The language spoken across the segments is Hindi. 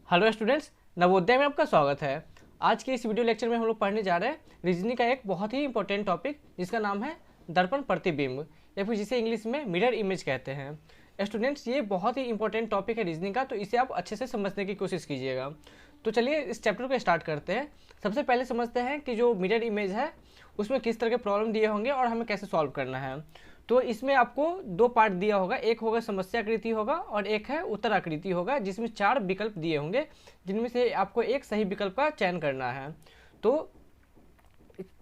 हेलो स्टूडेंट्स, नवोदय में आपका स्वागत है। आज के इस वीडियो लेक्चर में हम लोग पढ़ने जा रहे हैं रीजनिंग का एक बहुत ही इंपॉर्टेंट टॉपिक जिसका नाम है दर्पण प्रतिबिंब या फिर जिसे इंग्लिश में मिरर इमेज कहते हैं। स्टूडेंट्स, ये बहुत ही इंपॉर्टेंट टॉपिक है रीजनिंग का, तो इसे आप अच्छे से समझने की कोशिश कीजिएगा। तो चलिए इस चैप्टर को स्टार्ट करते हैं। सबसे पहले समझते हैं कि जो मिरर इमेज है उसमें किस तरह के प्रॉब्लम दिए होंगे और हमें कैसे सॉल्व करना है। तो इसमें आपको दो पार्ट दिया होगा, एक होगा समस्या आकृति होगा और एक है उत्तर आकृति होगा, जिसमें 4 विकल्प दिए होंगे जिनमें से आपको एक सही विकल्प का चयन करना है। तो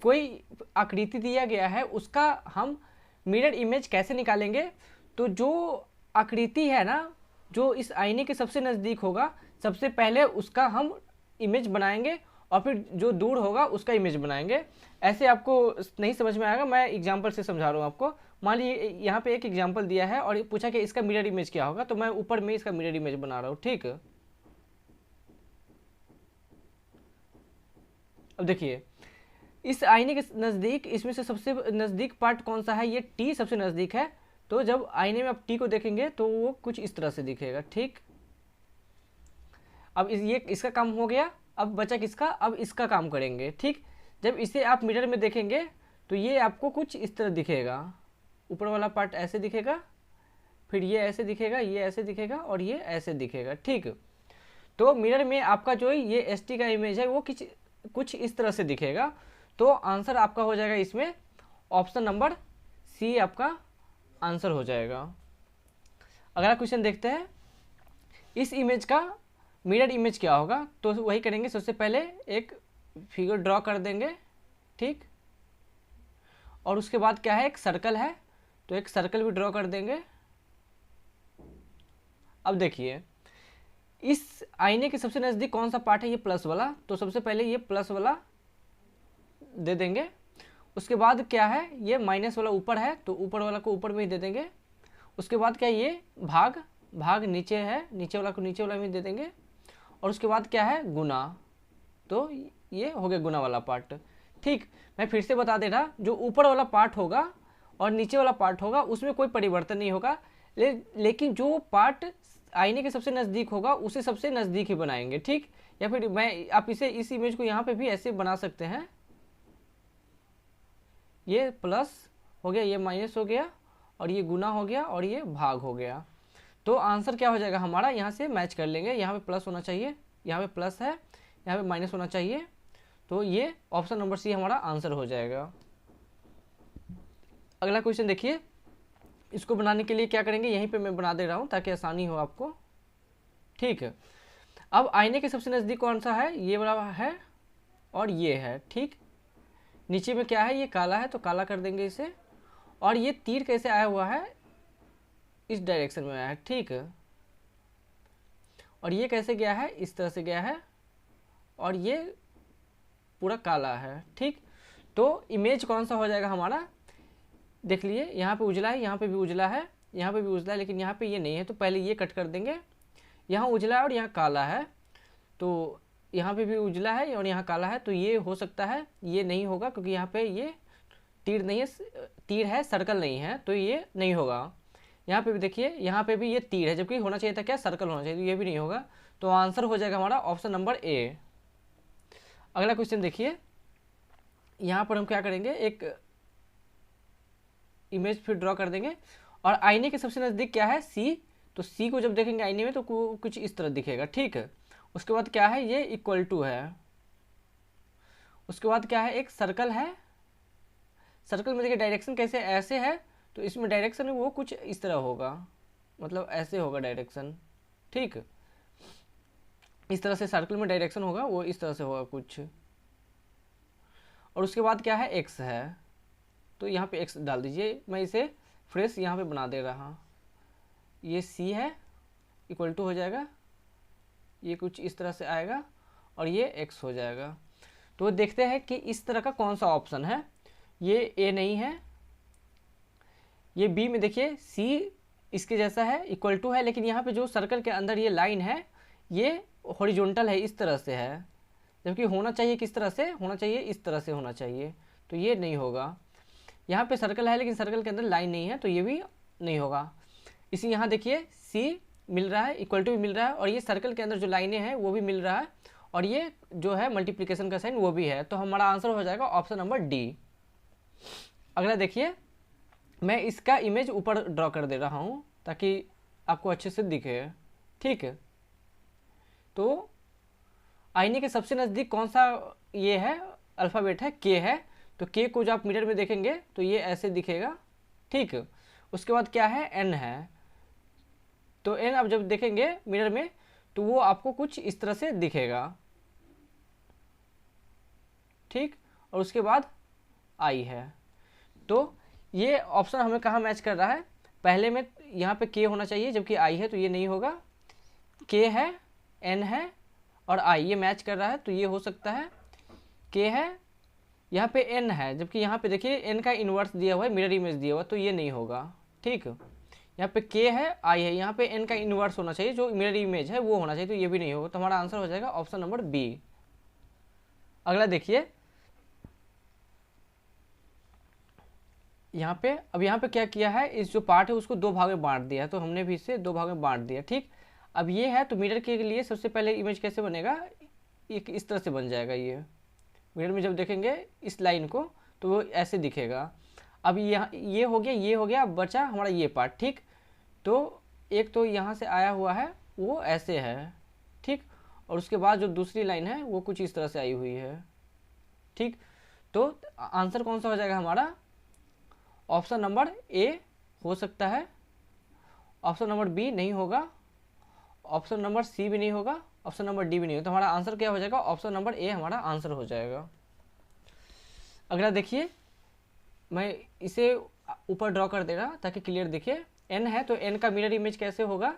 कोई आकृति दिया गया है, उसका हम मिरर इमेज कैसे निकालेंगे। तो जो आकृति है ना, जो इस आईने के सबसे नज़दीक होगा, सबसे पहले उसका हम इमेज बनाएंगे और फिर जो दूर होगा उसका इमेज बनाएंगे। ऐसे आपको नहीं समझ में आएगा, मैं एग्जांपल से समझा रहा हूँ आपको। मान लीजिए यहाँ पे एक एग्जांपल दिया है और पूछा कि इसका मिरर इमेज क्या होगा, तो मैं ऊपर में इसका मिरर इमेज बना रहा हूँ। ठीक, अब देखिए इस आईने के नज़दीक इसमें से सबसे नज़दीक पार्ट कौन सा है, ये टी सबसे नज़दीक है। तो जब आईने में आप टी को देखेंगे तो वो कुछ इस तरह से दिखेगा। ठीक, अब ये इसका काम हो गया। अब बचा किसका, अब इसका काम करेंगे। ठीक, जब इसे आप मिरर में देखेंगे तो ये आपको कुछ इस तरह दिखेगा। ऊपर वाला पार्ट ऐसे दिखेगा, फिर ये ऐसे दिखेगा, ये ऐसे दिखेगा और ये ऐसे दिखेगा। ठीक, तो मिरर में आपका जो ये एस टी का इमेज है वो कुछ इस तरह से दिखेगा। तो आंसर आपका हो जाएगा इसमें ऑप्शन नंबर सी, आपका आंसर हो जाएगा। अगला क्वेश्चन देखते हैं, इस इमेज का मिरर इमेज क्या होगा। तो वही करेंगे, सबसे पहले एक फिगर ड्रॉ कर देंगे। ठीक, और उसके बाद क्या है, एक सर्कल है तो एक सर्कल भी ड्रॉ कर देंगे। अब देखिए इस आईने के सबसे नज़दीक कौन सा पार्ट है, ये प्लस वाला, तो सबसे पहले ये प्लस वाला दे देंगे। उसके बाद क्या है, ये माइनस वाला ऊपर है तो ऊपर वाला को ऊपर में ही दे देंगे। उसके बाद क्या है, ये भाग नीचे है, नीचे वाला को नीचे वाला में दे देंगे। और उसके बाद क्या है, गुना, तो ये हो गया गुना वाला पार्ट। ठीक, मैं फिर से बता दे रहा, जो ऊपर वाला पार्ट होगा और नीचे वाला पार्ट होगा उसमें कोई परिवर्तन नहीं होगा, लेकिन जो पार्ट आईने के सबसे नज़दीक होगा उसे सबसे नज़दीक ही बनाएंगे। ठीक, या फिर आप इस इमेज को यहाँ पे भी ऐसे बना सकते हैं, ये प्लस हो गया, ये माइनस हो गया और ये गुना हो गया और ये भाग हो गया। तो आंसर क्या हो जाएगा हमारा, यहाँ से मैच कर लेंगे। यहाँ पे प्लस होना चाहिए, यहाँ पे प्लस है, यहाँ पे माइनस होना चाहिए। तो ये ऑप्शन नंबर सी हमारा आंसर हो जाएगा। अगला क्वेश्चन देखिए, इसको बनाने के लिए क्या करेंगे, यहीं पे मैं बना दे रहा हूँ ताकि आसानी हो आपको। ठीक है, अब आईने के सबसे नज़दीक कौन सा है, ये वाला है और ये है। ठीक, नीचे में क्या है, ये काला है तो काला कर देंगे इसे। और ये तीर कैसे आया हुआ है, इस डायरेक्शन में आया है। ठीक, और ये कैसे गया है, इस तरह से गया है और ये पूरा काला है। ठीक, तो इमेज कौन सा हो जाएगा हमारा, देख लिए यहाँ पे उजला है, यहाँ पे भी उजला है, यहाँ पे भी उजला है, लेकिन यहाँ पे ये नहीं है तो पहले ये कट कर देंगे। यहाँ उजला है और यहाँ काला है, तो यहाँ पे भी उजला है और यहाँ काला है, तो ये हो सकता है, ये नहीं होगा क्योंकि यहाँ पे ये तीर नहीं है, तीर है सर्कल नहीं है, तो ये नहीं होगा। यहाँ पे भी देखिए, यहाँ पे भी ये तीर है जबकि होना चाहिए था क्या, सर्कल होना चाहिए, तो ये भी नहीं होगा। तो आंसर हो जाएगा हमारा ऑप्शन नंबर ए। अगला क्वेश्चन देखिए, यहाँ पर हम क्या करेंगे, एक इमेज फिर ड्रॉ कर देंगे और आईने के सबसे नज़दीक क्या है, सी, तो सी को जब देखेंगे आईने में तो कुछ इस तरह दिखेगा। ठीक है, उसके बाद क्या है, ये इक्वल टू है। उसके बाद क्या है, एक सर्कल है, सर्कल में देखिए डायरेक्शन कैसे ऐसे है, तो इसमें डायरेक्शन वो कुछ इस तरह होगा, मतलब ऐसे होगा डायरेक्शन। ठीक, इस तरह से सर्कल में डायरेक्शन होगा, वो इस तरह से होगा कुछ। और उसके बाद क्या है, एक्स है, तो यहाँ पे एक्स डाल दीजिए। मैं इसे फ्रेश यहाँ पे बना दे रहा, ये सी है, इक्वल टू हो जाएगा, ये कुछ इस तरह से आएगा और ये एक्स हो जाएगा। तो देखते हैं कि इस तरह का कौन सा ऑप्शन है, ये ए नहीं है, ये बी में देखिए सी इसके जैसा है, इक्वल टू है, लेकिन यहाँ पे जो सर्कल के अंदर ये लाइन है ये हॉरिजॉन्टल है, इस तरह से है, जबकि होना चाहिए किस तरह से, होना चाहिए इस तरह से होना चाहिए, तो ये नहीं होगा। यहाँ पे सर्कल है लेकिन सर्कल के अंदर लाइन नहीं है, तो ये भी नहीं होगा। इसी यहाँ देखिए सी मिल रहा है, इक्वल टू भी मिल रहा है, और ये सर्कल के अंदर जो लाइनें हैं वो भी मिल रहा है, और ये जो है मल्टीप्लिकेशन का साइन वो भी है। तो हमारा आंसर हो जाएगा ऑप्शन नंबर डी। अगला देखिए, मैं इसका इमेज ऊपर ड्रॉ कर दे रहा हूँ ताकि आपको अच्छे से दिखे। ठीक है, तो आईने के सबसे नज़दीक कौन सा ये है अल्फ़ाबेट है, के है। तो के को जब आप मिरर में देखेंगे तो ये ऐसे दिखेगा। ठीक, उसके बाद क्या है, एन है। तो एन आप जब देखेंगे मिरर में तो वो आपको कुछ इस तरह से दिखेगा। ठीक, और उसके बाद आई है। तो ये ऑप्शन हमें कहाँ मैच कर रहा है, पहले में यहाँ पे के होना चाहिए जबकि आई है, तो ये नहीं होगा। के है, एन है और आई, ये मैच कर रहा है, तो ये हो सकता है के है, यहाँ पे एन है जबकि यहाँ पे देखिए एन का इन्वर्स दिया हुआ है, मिरर इमेज दिया हुआ, तो ये नहीं होगा। ठीक, यहाँ पे के है, आई है, यहाँ पे एन का इन्वर्स होना चाहिए, जो मिरर इमेज है वो होना चाहिए, तो ये भी नहीं होगा। तो हमारा आंसर हो जाएगा ऑप्शन नंबर बी। अगला देखिए, यहाँ पे अब यहाँ पे क्या किया है, इस जो पार्ट है उसको दो भाग में बांट दिया है, तो हमने भी इसे दो भाग में बांट दिया। ठीक, अब ये है तो मिरर के लिए सबसे पहले इमेज कैसे बनेगा, एक इस तरह से बन जाएगा। ये मिरर में जब देखेंगे इस लाइन को तो वो ऐसे दिखेगा। अब यहाँ ये हो गया, ये हो गया, अब बचा हमारा ये पार्ट। ठीक, तो एक तो यहाँ से आया हुआ है वो ऐसे है। ठीक, और उसके बाद जो दूसरी लाइन है वो कुछ इस तरह से आई हुई है। ठीक, तो आंसर कौन सा हो जाएगा हमारा, ऑप्शन नंबर ए हो सकता है, ऑप्शन नंबर बी नहीं होगा, ऑप्शन नंबर सी भी नहीं होगा, ऑप्शन नंबर डी भी नहीं होगा। तो हमारा आंसर क्या हो जाएगा, ऑप्शन नंबर ए हमारा आंसर हो जाएगा। अगला देखिए, मैं इसे ऊपर ड्रॉ कर दे रहा ताकि क्लियर दिखे। एन है तो एन का मिरर इमेज कैसे होगा,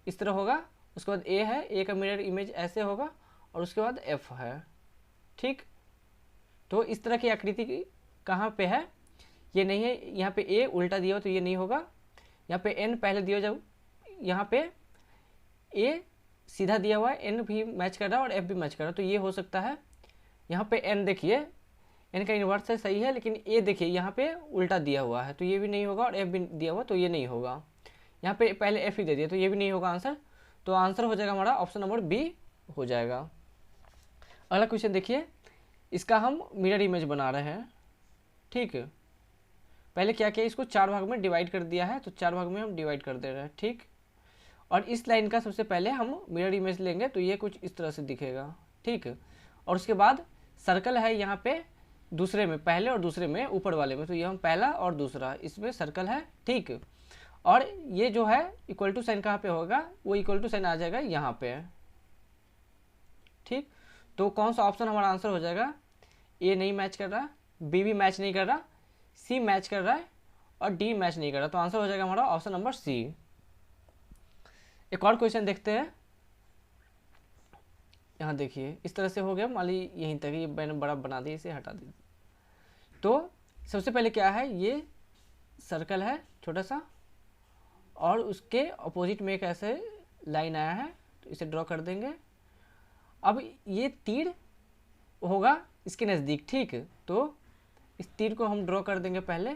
इस तरह होगा। उसके बाद ए है, ए का मिरर इमेज ऐसे होगा, और उसके बाद एफ है। ठीक, तो इस तरह की आकृति कहाँ पे है, ये नहीं है। यहाँ पे ए उल्टा दिया हो तो ये नहीं होगा। यहाँ पे एन पहले दिया, जब यहाँ पे ए सीधा दिया हुआ है, एन भी मैच कर रहा है और एफ भी मैच कर रहा है, तो ये हो सकता है। यहाँ पे एन देखिए, एन का इन्वर्स है, सही है, लेकिन ए देखिए यहाँ पे उल्टा दिया हुआ है, तो ये भी नहीं होगा, और एफ भी दिया हुआ तो ये नहीं होगा। यहाँ पे पहले एफ ही दे दिया तो ये भी नहीं होगा आंसर। तो आंसर हो जाएगा हमारा ऑप्शन नंबर बी हो जाएगा। अगला क्वेश्चन देखिए, इसका हम मिरर इमेज बना रहे हैं। ठीक, पहले क्या किया, इसको चार भाग में डिवाइड कर दिया है, तो चार भाग में हम डिवाइड कर दे रहे हैं। ठीक, और इस लाइन का सबसे पहले हम मिरर इमेज लेंगे तो ये कुछ इस तरह से दिखेगा। ठीक, और उसके बाद सर्कल है यहाँ पे दूसरे में, पहले और दूसरे में, ऊपर वाले में, तो ये हम पहला और दूसरा इसमें सर्कल है। ठीक, और ये जो है इक्वल टू साइन कहाँ पे होगा, वो इक्वल टू साइन आ जाएगा यहाँ पे। ठीक, तो कौन सा ऑप्शन हमारा आंसर हो जाएगा, ए नहीं मैच कर रहा, बी भी मैच नहीं कर रहा, सी मैच कर रहा है और डी मैच नहीं कर रहा, तो आंसर हो जाएगा हमारा ऑप्शन नंबर सी। एक और क्वेश्चन देखते हैं। यहाँ देखिए इस तरह से हो गया, मान ली यहीं तक, ये मैंने बड़ा बना दिया, इसे हटा दी। तो सबसे पहले क्या है, ये सर्कल है छोटा सा, और उसके अपोजिट में एक ऐसे लाइन आया है, तो इसे ड्रॉ कर देंगे। अब ये तीर होगा इसके नज़दीक। ठीक, तो इस तीर को हम ड्रॉ कर देंगे पहले,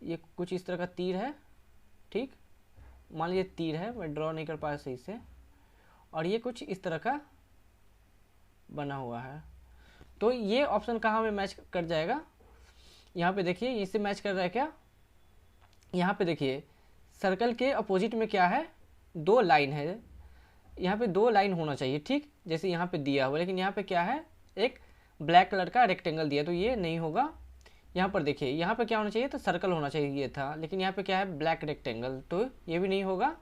ये कुछ इस तरह का तीर है। ठीक, मान लीजिए तीर है, मैं ड्रॉ नहीं कर पाया सही से, और ये कुछ इस तरह का बना हुआ है। तो ये ऑप्शन कहाँ में मैच कर जाएगा, यहाँ पे देखिए इससे मैच कर रहा है क्या, यहाँ पे देखिए सर्कल के अपोजिट में क्या है, दो लाइन है, यहाँ पे दो लाइन होना चाहिए। ठीक, जैसे यहाँ पे दिया हुआ, लेकिन यहाँ पे क्या है, एक ब्लैक कलर का रेक्टेंगल दिया, तो ये नहीं होगा। यहाँ पर देखिए, यहाँ पे क्या होना चाहिए, तो सर्कल होना चाहिए था, लेकिन यहाँ पे क्या है, ब्लैक रेक्टेंगल, तो ये भी नहीं होगा।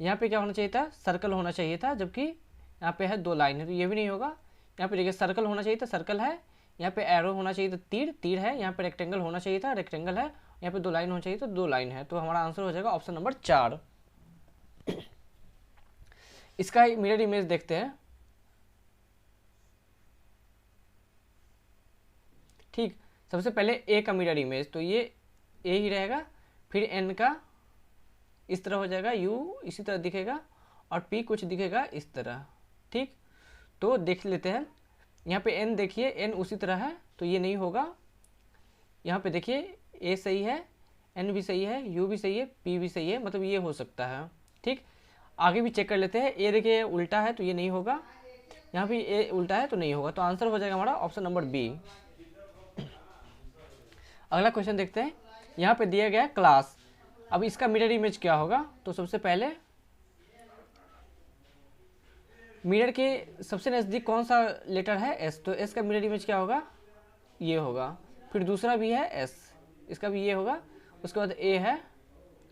यहाँ पे क्या होना चाहिए था, सर्कल होना चाहिए था, जबकि यहाँ पे है दो लाइन है, तो ये भी नहीं होगा। यहाँ पे देखिए सर्कल होना चाहिए था, सर्कल है, यहाँ पे एरो होना चाहिए था, तीर, तीर है, यहाँ पे रेक्टेंगल होना चाहिए था, रेक्टेंगल है, यहाँ पे दो लाइन होना चाहिए तो दो लाइन है, तो हमारा आंसर हो जाएगा ऑप्शन नंबर 4। इसका मिरर इमेज देखते हैं। ठीक, सबसे पहले ए का मिरर इमेज, तो ये ए ही रहेगा, फिर एन का इस तरह हो जाएगा, यू इसी तरह दिखेगा, और पी कुछ दिखेगा इस तरह। ठीक, तो देख लेते हैं। यहाँ पे एन देखिए, एन उसी तरह है, तो ये नहीं होगा। यहाँ पे देखिए ए सही है, एन भी सही है, यू भी सही है, पी भी सही है, मतलब ये हो सकता है। ठीक, आगे भी चेक कर लेते हैं। ए देखिए उल्टा है तो ये नहीं होगा, यहाँ भी ए उल्टा है तो नहीं होगा, तो आंसर हो जाएगा हमारा ऑप्शन नंबर बी। अगला क्वेश्चन देखते हैं। यहाँ पे दिया गया है क्लास, अब इसका मिरर इमेज क्या होगा? तो सबसे पहले मिरर के सबसे नज़दीक कौन सा लेटर है? एस, तो एस का मिरर इमेज क्या होगा? ये होगा। फिर दूसरा भी है एस, इसका भी ये होगा। उसके बाद ए है,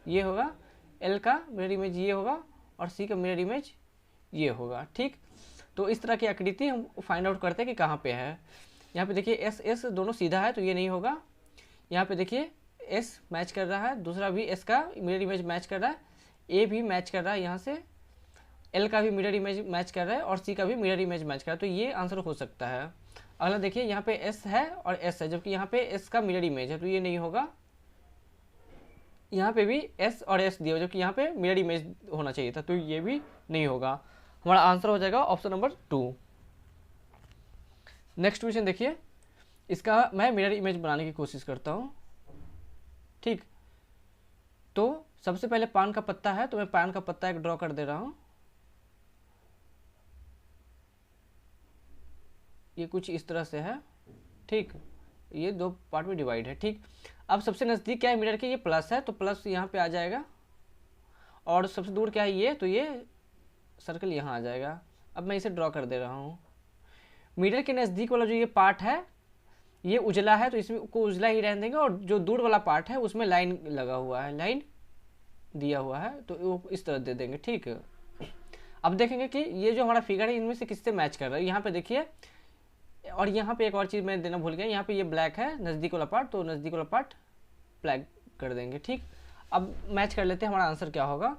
ये होगा। एल का मिरर इमेज ये होगा और सी का मिरर इमेज ये होगा। ठीक, तो इस तरह की आकृति हम फाइंड आउट करते हैं कि कहाँ पे है। यहाँ पे देखिए एस एस दोनों सीधा है तो ये नहीं होगा। यहाँ पे देखिए एस मैच कर रहा है, दूसरा भी एस का मिरर इमेज मैच कर रहा है, ए भी मैच कर रहा है यहाँ से, एल का भी मिरर इमेज मैच कर रहा है और सी का भी मिरर इमेज मैच कर रहा है, तो ये आंसर हो सकता है। अगला देखिए यहाँ पे एस है और एस है, जबकि यहाँ पे एस का मिरर इमेज है तो ये नहीं होगा। यहाँ पे भी एस और एस दिया, जबकि यहाँ पे मिरर इमेज होना चाहिए था, तो ये भी नहीं होगा। हमारा आंसर हो जाएगा ऑप्शन नंबर 2। नेक्स्ट क्वेश्चन देखिए, इसका मैं मिरर इमेज बनाने की कोशिश करता हूँ। ठीक, तो सबसे पहले पान का पत्ता है तो मैं पान का पत्ता एक ड्रॉ कर दे रहा हूँ। ये कुछ इस तरह से है। ठीक, ये दो पार्ट में डिवाइड है। ठीक, अब सबसे नज़दीक क्या है मिरर के? ये प्लस है तो प्लस यहाँ पे आ जाएगा, और सबसे दूर क्या है? ये, तो ये सर्कल यहाँ आ जाएगा। अब मैं इसे ड्रॉ कर दे रहा हूँ। मिरर के नज़दीक वाला जो ये पार्ट है ये उजला है तो इसमें को उजला ही रहने देंगे, और जो दूर वाला पार्ट है उसमें लाइन लगा हुआ है, लाइन दिया हुआ है तो वो इस तरह दे देंगे। ठीक, अब देखेंगे कि ये जो हमारा फिगर है इनमें से किससे मैच कर रहा है। यहाँ पे देखिए, और यहाँ पे एक और चीज़ मैं देना भूल गया, यहाँ पे ये ब्लैक है नज़दीक वाला पार्ट, तो नज़दीक वाला पार्ट ब्लैक कर देंगे। ठीक, अब मैच कर लेते हैं हमारा आंसर क्या होगा।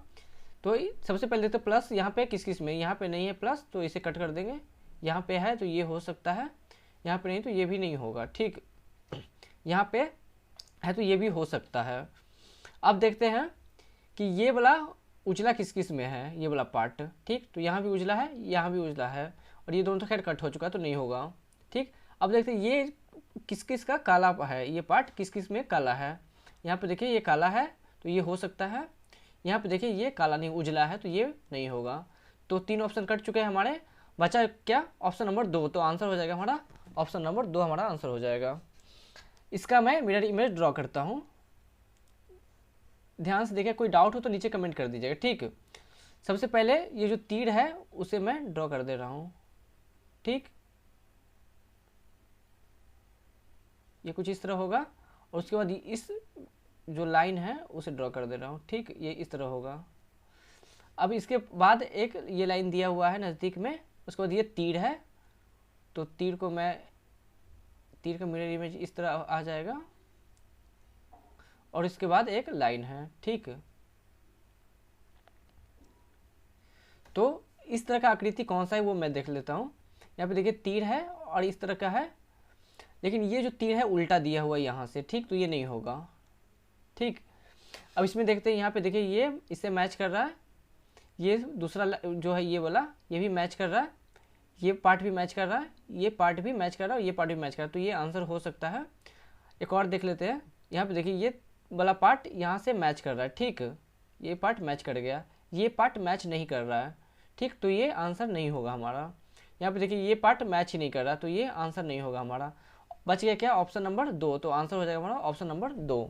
तो सबसे पहले देखते प्लस यहाँ पे किस किस में, यहाँ पे नहीं है प्लस तो इसे कट कर देंगे, यहाँ पे है तो ये हो सकता है, यहाँ पे नहीं तो ये भी नहीं होगा। ठीक, यहाँ पे है तो ये भी हो सकता है। अब देखते हैं कि ये वाला उजला किस किस में है, ये वाला पार्ट। ठीक, तो यहाँ भी उजला है, यहाँ भी उजला है, और ये दोनों तो खैर कट हो चुका है तो नहीं होगा। ठीक, अब देखते हैं ये किस किस का काला है, ये पार्ट किस किस में काला है। यहाँ पे देखिए ये काला है तो ये हो सकता है, यहाँ पे देखिए ये काला नहीं उजला है तो ये नहीं होगा। तो 3 ऑप्शन कट चुके हैं हमारे, बचा क्या? ऑप्शन नंबर 2, तो आंसर हो जाएगा हमारा ऑप्शन नंबर 2 हमारा आंसर हो जाएगा। इसका मैं मिरर इमेज ड्रॉ करता हूँ, ध्यान से देखिए, कोई डाउट हो तो नीचे कमेंट कर दीजिएगा। ठीक, सबसे पहले ये जो तीर है उसे मैं ड्रॉ कर दे रहा हूँ। ठीक, ये कुछ इस तरह होगा, और उसके बाद इस जो लाइन है उसे ड्रॉ कर दे रहा हूँ। ठीक, ये इस तरह होगा। अब इसके बाद एक ये लाइन दिया हुआ है नज़दीक में, उसके बाद ये तीर है तो तीर को मैं, तीर का मिरर इमेज इस तरह आ जाएगा, और इसके बाद एक लाइन है। ठीक, तो इस तरह का आकृति कौन सा है वो मैं देख लेता हूँ। यहाँ पे देखिए तीर है और इस तरह का है, लेकिन ये जो तीर है उल्टा दिया हुआ है यहाँ से। ठीक, तो ये नहीं होगा। ठीक, अब इसमें देखते हैं, यहाँ पे देखिए ये इससे मैच कर रहा है, ये दूसरा जो है ये वाला ये भी मैच कर रहा है, ये पार्ट भी मैच कर रहा है, ये पार्ट भी मैच कर रहा है, ये पार्ट भी मैच कर रहा है, तो ये आंसर हो सकता है। एक और देख लेते हैं, यहाँ पे देखिए ये वाला पार्ट यहाँ से मैच कर रहा है। ठीक, ये पार्ट मैच कर गया, ये पार्ट मैच नहीं कर रहा है। ठीक, तो ये आंसर नहीं होगा हमारा। यहाँ पे देखिए ये पार्ट मैच ही नहीं कर रहा, तो ये आंसर नहीं होगा हमारा। बच गया क्या? ऑप्शन नंबर 2, तो आंसर हो जाएगा हमारा ऑप्शन नंबर 2।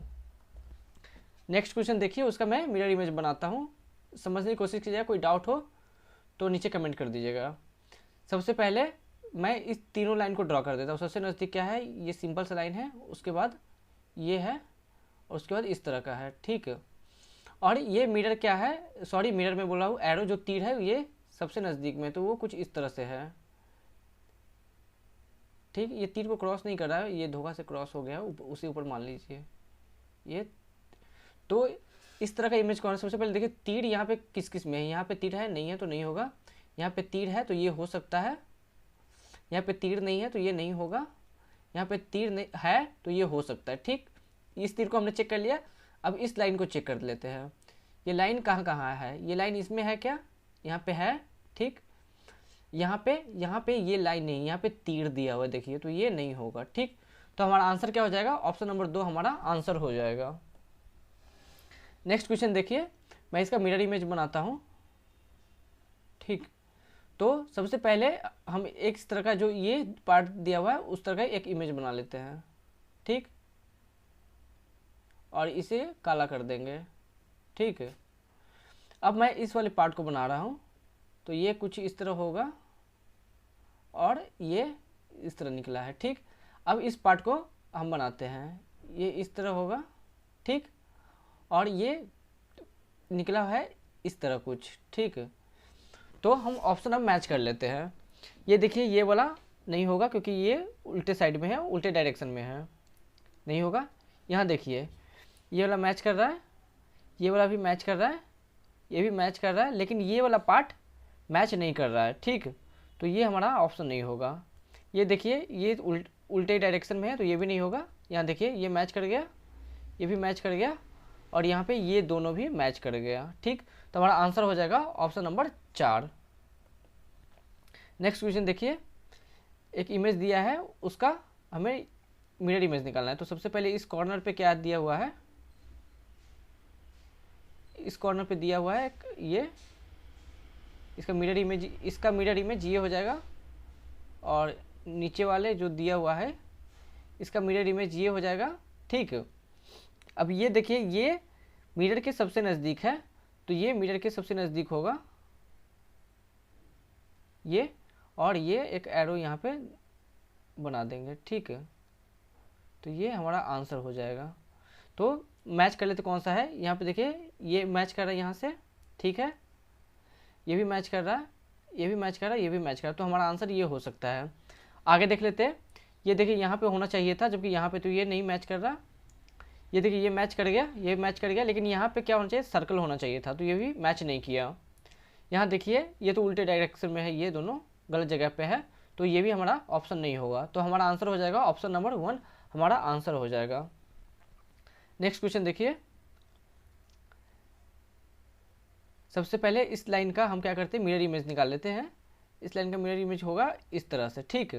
नेक्स्ट क्वेश्चन देखिए, उसका मैं मिरर इमेज बनाता हूँ, समझने की कोशिश कीजिएगा। कोई डाउट हो तो नीचे कमेंट कर दीजिएगा। सबसे पहले मैं इस तीनों लाइन को ड्रॉ कर देता हूँ। सबसे नज़दीक क्या है? ये सिंपल सा लाइन है, उसके बाद ये है, और उसके बाद इस तरह का है। ठीक, और ये मिरर क्या है, सॉरी मिरर में बोल रहा हूँ, एरो जो तीर है ये सबसे नज़दीक में, तो वो कुछ इस तरह से है। ठीक, ये तीर को क्रॉस नहीं कर रहा है, ये धोखा से क्रॉस हो गया है, उसी ऊपर मान लीजिए ये। तो इस तरह का इमेज कौन है? सबसे पहले देखिए तीर यहाँ पे किस किस में है, यहाँ पे तीर है, नहीं है तो नहीं होगा। यहाँ पे तीर है तो ये हो सकता है, यहाँ पे तीर नहीं है तो ये नहीं होगा, यहाँ पे तीर नहीं है तो ये हो सकता है। ठीक, इस तीर को हमने चेक कर लिया। अब इस लाइन को चेक कर लेते हैं, ये लाइन कहाँ कहाँ है? ये लाइन इसमें है क्या? यहाँ पे है। ठीक, यहाँ पे ये लाइन नहीं, यहाँ पे तीर दिया हुआ है देखिए, तो ये नहीं होगा। ठीक, तो हमारा आंसर क्या हो जाएगा? ऑप्शन नंबर 2 हमारा आंसर हो जाएगा। नेक्स्ट क्वेश्चन देखिए, मैं इसका मिरर इमेज बनाता हूँ। ठीक, तो सबसे पहले हम एक इस तरह का जो ये पार्ट दिया हुआ है उस तरह का एक इमेज बना लेते हैं। ठीक, और इसे काला कर देंगे। ठीक है, अब मैं इस वाले पार्ट को बना रहा हूँ, तो ये कुछ इस तरह होगा और ये इस तरह निकला है। ठीक, अब इस पार्ट को हम बनाते हैं, ये इस तरह होगा। ठीक, और ये निकला है इस तरह कुछ। ठीक, तो हम ऑप्शन अब मैच कर लेते हैं। ये देखिए, ये वाला नहीं होगा क्योंकि ये उल्टे साइड में है, उल्टे डायरेक्शन में है, नहीं होगा। यहाँ देखिए, ये वाला मैच कर रहा है, ये वाला भी मैच कर रहा है, ये भी मैच कर रहा है, लेकिन ये वाला पार्ट मैच नहीं कर रहा है। ठीक, तो ये हमारा ऑप्शन नहीं होगा। ये देखिए, ये उल्टे डायरेक्शन में है तो ये भी नहीं होगा। यहाँ देखिए, ये मैच कर गया, ये भी मैच कर गया, और यहाँ पे ये दोनों भी मैच कर गया। ठीक, तो हमारा आंसर हो जाएगा ऑप्शन नंबर 4। नेक्स्ट क्वेश्चन देखिए, एक इमेज दिया है, उसका हमें मिरर इमेज निकालना है। तो सबसे पहले इस कॉर्नर पे क्या दिया हुआ है, इस कॉर्नर पे दिया हुआ है ये इसका मिरर इमेज ये हो जाएगा, और नीचे वाले जो दिया हुआ है इसका मिरर इमेज ये हो जाएगा। ठीक, अब ये देखिए, ये मिरर के सबसे नज़दीक है, तो ये मिरर के सबसे नज़दीक होगा ये, और ये एक एरो यहाँ पे बना देंगे। ठीक है, तो ये हमारा आंसर हो जाएगा। तो मैच कर लेते कौन सा है। यहाँ पे देखिए, ये मैच कर रहा है यहाँ से। ठीक है, ये भी मैच कर रहा है, ये भी मैच कर रहा है, ये भी मैच कर रहा है, तो हमारा आंसर ये हो सकता है। आगे देख लेते हैं। ये देखिए, यहाँ पे होना चाहिए था, जबकि यहाँ पे तो ये नहीं मैच कर रहा। ये देखिए, ये मैच कर गया, ये मैच कर गया, लेकिन यहाँ पे क्या होना चाहिए, सर्कल होना चाहिए था, तो ये भी मैच नहीं किया। यहाँ देखिए, ये तो उल्टे डायरेक्शन में है, ये दोनों गलत जगह पे है, तो ये भी हमारा ऑप्शन नहीं होगा। तो हमारा आंसर हो जाएगा ऑप्शन नंबर 1 हमारा आंसर हो जाएगा। नेक्स्ट क्वेश्चन देखिए, सबसे पहले इस लाइन का हम क्या करते हैं, मिरर इमेज निकाल लेते हैं। इस लाइन का मिरर इमेज होगा इस तरह से। ठीक,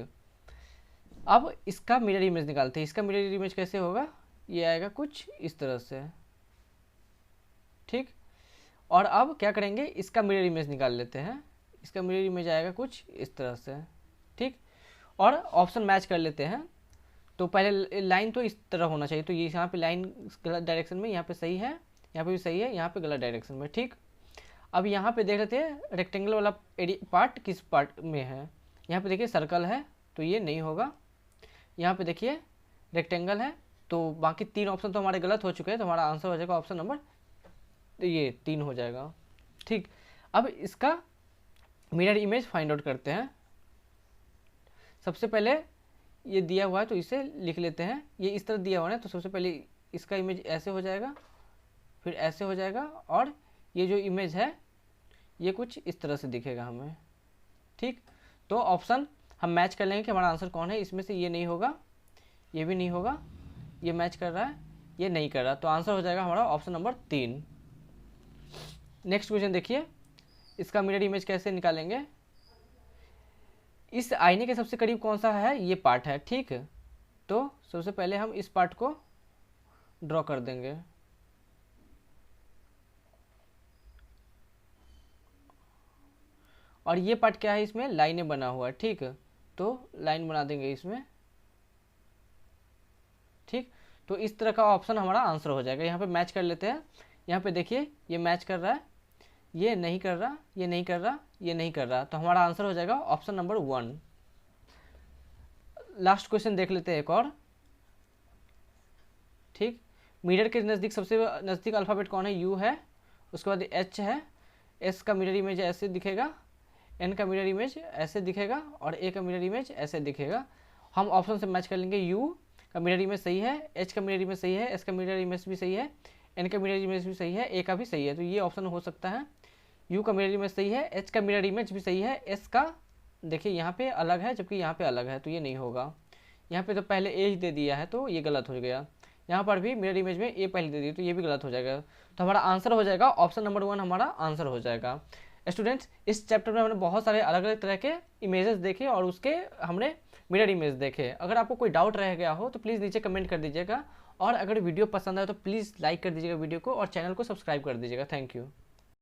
अब इसका मिरर इमेज निकालते हैं। इसका मिरर इमेज कैसे होगा, ये आएगा कुछ इस तरह से। ठीक, और अब क्या करेंगे, इसका मिरर इमेज निकाल लेते हैं। इसका मिरर इमेज आएगा कुछ इस तरह से। ठीक, और ऑप्शन मैच कर लेते हैं। तो पहले लाइन तो इस तरह होना चाहिए, तो ये यहाँ पे लाइन गलत डायरेक्शन में, यहाँ पे सही है, यहाँ पे भी सही है, यहाँ पे गलत डायरेक्शन में। ठीक, अब यहाँ पे देख लेते हैं रेक्टेंगल वाला पार्ट किस पार्ट में है। यहाँ पे देखिए सर्कल है, तो ये नहीं होगा। यहाँ पे देखिए रेक्टेंगल है, तो बाकी 3 ऑप्शन तो हमारे गलत हो चुके हैं, तो हमारा आंसर हो जाएगा ऑप्शन नंबर ये 3 हो जाएगा। ठीक, अब इसका मिरर इमेज फाइंड आउट करते हैं। सबसे पहले ये दिया हुआ है तो इसे लिख लेते हैं। ये इस तरह दिया हुआ है, तो सबसे पहले इसका इमेज ऐसे हो जाएगा, फिर ऐसे हो जाएगा, और ये जो इमेज है ये कुछ इस तरह से दिखेगा हमें। ठीक, तो ऑप्शन हम मैच कर लेंगे कि हमारा आंसर कौन है। इसमें से ये नहीं होगा, ये भी नहीं होगा, ये मैच कर रहा है, ये नहीं कर रहा, तो आंसर हो जाएगा हमारा ऑप्शन नंबर 3। नेक्स्ट क्वेश्चन देखिए, इसका मिरर इमेज कैसे निकालेंगे। इस आईने के सबसे करीब कौन सा है, ये पार्ट है। ठीक है, तो सबसे पहले हम इस पार्ट को ड्रॉ कर देंगे। और ये पार्ट क्या है, इसमें लाइनें बना हुआ है। ठीक है, तो लाइन बना देंगे इसमें। ठीक, तो इस तरह का ऑप्शन हमारा आंसर हो जाएगा। यहाँ पे मैच कर लेते हैं। यहाँ पे देखिए, ये मैच कर रहा है, ये नहीं कर रहा, ये नहीं कर रहा, ये नहीं कर रहा, तो हमारा आंसर हो जाएगा ऑप्शन नंबर 1। लास्ट क्वेश्चन देख लेते हैं एक और। ठीक, मिरर के नज़दीक सबसे नज़दीक अल्फ़ाबेट कौन है, यू है, उसके बाद एच है। एस का मिरर इमेज ऐसे दिखेगा, एन का मिरर इमेज ऐसे दिखेगा, और ए का मिरर इमेज ऐसे दिखेगा। हम ऑप्शन से मैच कर लेंगे। यू का मिरर इमेज सही है, एच का मिरर इमेज सही है, एस का मिरर इमेज भी सही है, एन का मिरर इमेज भी सही है, ए का भी सही है, तो ये ऑप्शन हो सकता है। यू का मिरर इमेज सही है, एच का मिरर इमेज भी सही है, एस का देखिए यहाँ पे अलग है जबकि यहाँ पे अलग है, तो ये नहीं होगा। यहाँ पे तो पहले ए ही दे दिया है, तो ये गलत हो गया। यहाँ पर भी मिरर इमेज में ए पहले दे दी, तो ये भी गलत हो जाएगा। तो हमारा आंसर हो जाएगा ऑप्शन नंबर 1 हमारा आंसर हो जाएगा। स्टूडेंट्स, इस चैप्टर में हमने बहुत सारे अलग अलग तरह के इमेजेस देखे और उसके हमने मिरर इमेज देखे। अगर आपको कोई डाउट रह गया हो तो प्लीज़ नीचे कमेंट कर दीजिएगा, और अगर वीडियो पसंद आए तो प्लीज़ लाइक कर दीजिएगा वीडियो को और चैनल को सब्सक्राइब कर दीजिएगा। Thank you.